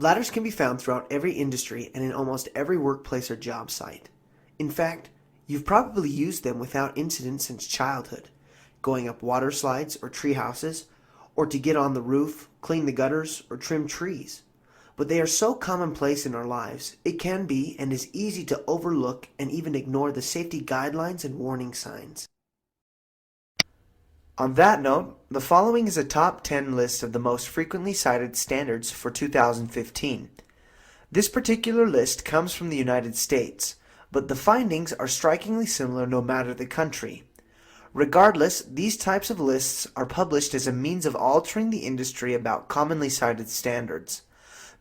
Ladders can be found throughout every industry and in almost every workplace or job site. In fact, you've probably used them without incident since childhood, going up water slides or tree houses, or to get on the roof, clean the gutters, or trim trees. But they are so commonplace in our lives, it can be and is easy to overlook and even ignore the safety guidelines and warning signs. On that note, the following is a top 10 list of the most frequently cited standards for 2015. This particular list comes from the United States, but the findings are strikingly similar no matter the country. Regardless, these types of lists are published as a means of altering the industry about commonly cited standards.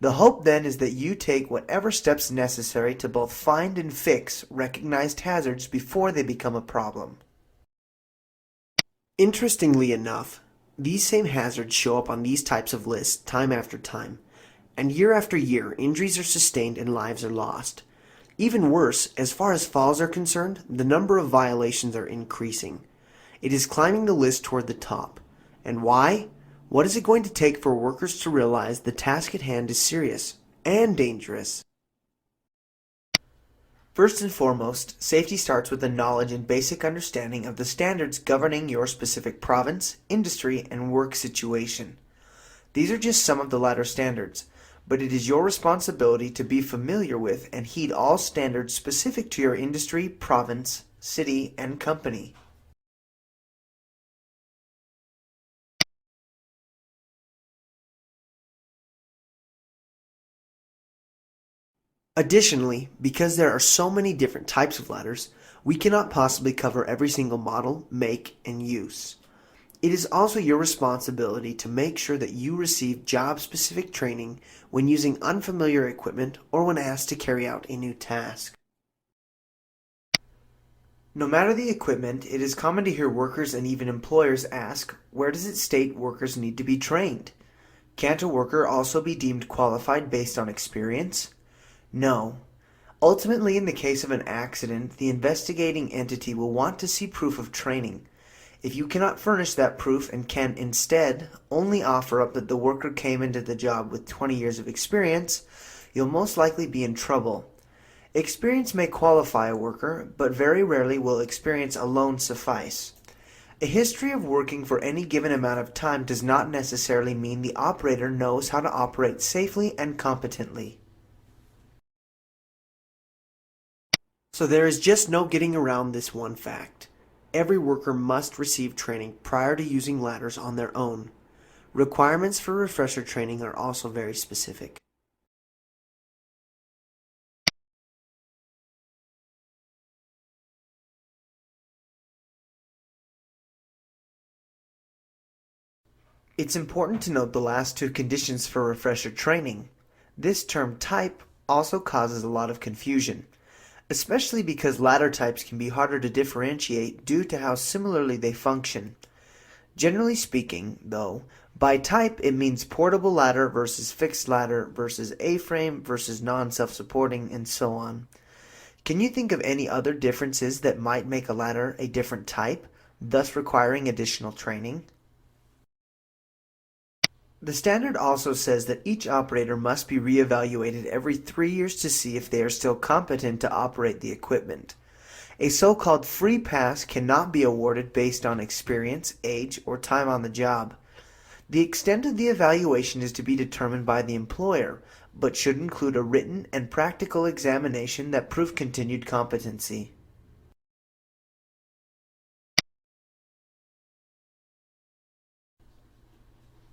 The hope then is that you take whatever steps necessary to both find and fix recognized hazards before they become a problem. Interestingly enough, these same hazards show up on these types of lists time after time, and year after year injuries are sustained and lives are lost. Even worse, as far as falls are concerned, the number of violations are increasing. It is climbing the list toward the top. And why? What is it going to take for workers to realize the task at hand is serious and dangerous? First and foremost, safety starts with the knowledge and basic understanding of the standards governing your specific province, industry, and work situation. These are just some of the ladder standards, but it is your responsibility to be familiar with and heed all standards specific to your industry, province, city, and company. Additionally, because there are so many different types of ladders, we cannot possibly cover every single model, make, and use. It is also your responsibility to make sure that you receive job-specific training when using unfamiliar equipment or when asked to carry out a new task. No matter the equipment, it is common to hear workers and even employers ask, where does it state workers need to be trained? Can't a worker also be deemed qualified based on experience? No. Ultimately, in the case of an accident, the investigating entity will want to see proof of training. If you cannot furnish that proof and can instead only offer up that the worker came into the job with 20 years of experience, you'll most likely be in trouble. Experience may qualify a worker, but very rarely will experience alone suffice. A history of working for any given amount of time does not necessarily mean the operator knows how to operate safely and competently. So there is just no getting around this one fact. Every worker must receive training prior to using ladders on their own. Requirements for refresher training are also very specific. It's important to note the last two conditions for refresher training. This term type also causes a lot of confusion, especially because ladder types can be harder to differentiate due to how similarly they function. Generally speaking, though, by type it means portable ladder versus fixed ladder versus A-frame versus non-self-supporting, and so on. Can you think of any other differences that might make a ladder a different type, thus requiring additional training? The standard also says that each operator must be reevaluated every 3 years to see if they are still competent to operate the equipment. A so-called free pass cannot be awarded based on experience, age, or time on the job. The extent of the evaluation is to be determined by the employer, but should include a written and practical examination that prove continued competency.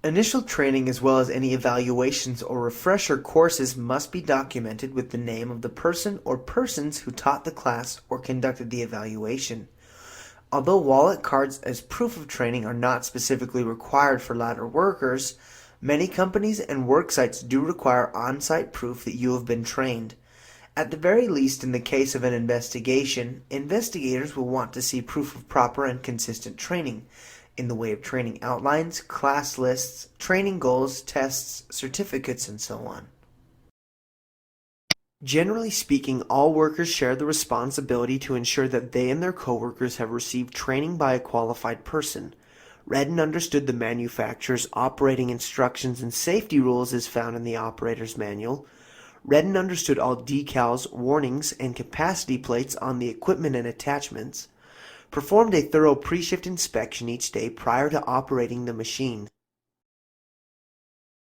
Initial training as well as any evaluations or refresher courses must be documented with the name of the person or persons who taught the class or conducted the evaluation. Although wallet cards as proof of training are not specifically required for ladder workers, many companies and work sites do require on-site proof that you have been trained. At the very least, in the case of an investigation, investigators will want to see proof of proper and consistent training, in the way of training outlines, class lists, training goals, tests, certificates, and so on. Generally speaking, all workers share the responsibility to ensure that they and their coworkers have received training by a qualified person. Redden understood the manufacturer's operating instructions and safety rules as found in the operator's manual. Redden understood all decals, warnings, and capacity plates on the equipment and attachments. Performed a thorough pre-shift inspection each day prior to operating the machine.